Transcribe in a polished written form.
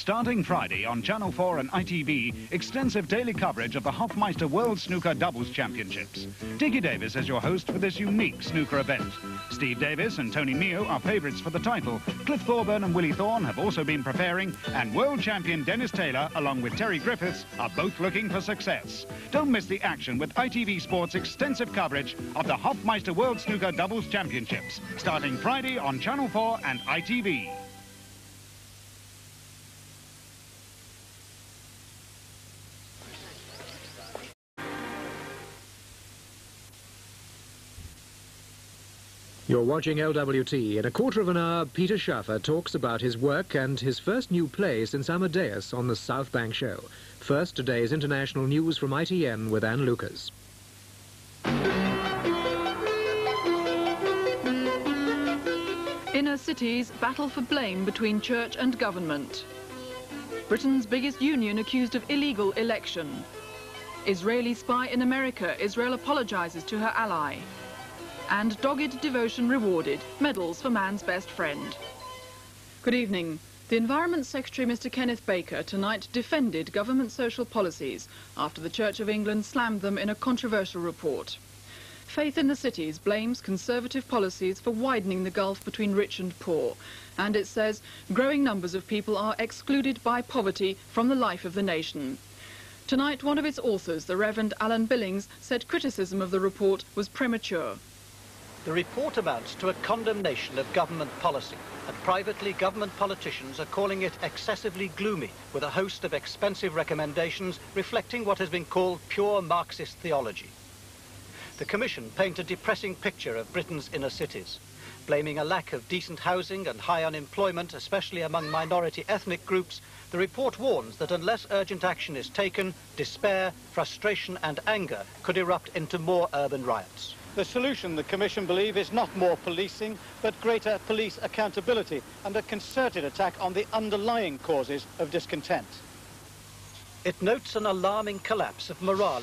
Starting Friday on Channel 4 and ITV, extensive daily coverage of the Hofmeister World Snooker Doubles Championships. Dickie Davis is your host for this unique snooker event. Steve Davis and Tony Mio are favourites for the title. Cliff Thorburn and Willie Thorne have also been preparing, and world champion Dennis Taylor, along with Terry Griffiths, are both looking for success. Don't miss the action with ITV Sports' extensive coverage of the Hofmeister World Snooker Doubles Championships, starting Friday on Channel 4 and ITV. You're watching LWT. In a quarter of an hour, Peter Schaffer talks about his work and his first new play since Amadeus on the South Bank show. First, today's international news from ITN with Anne Lucas. Inner cities battle for blame between church and government. Britain's biggest union accused of illegal election. Israeli spy in America. Israel apologizes to her ally. And dogged devotion rewarded, medals for man's best friend. Good evening. The Environment Secretary, Mr. Kenneth Baker, tonight defended government social policies after the Church of England slammed them in a controversial report. Faith in the Cities blames Conservative policies for widening the gulf between rich and poor, and it says growing numbers of people are excluded by poverty from the life of the nation. Tonight, one of its authors, the Reverend Alan Billings, said criticism of the report was premature. The report amounts to a condemnation of government policy, and privately government politicians are calling it excessively gloomy, with a host of expensive recommendations reflecting what has been called pure Marxist theology. The Commission paint a depressing picture of Britain's inner cities, blaming a lack of decent housing and high unemployment, especially among minority ethnic groups. The report warns that unless urgent action is taken, despair, frustration and anger could erupt into more urban riots. The solution, the Commission believe, is not more policing, but greater police accountability and a concerted attack on the underlying causes of discontent. It notes an alarming collapse of morale.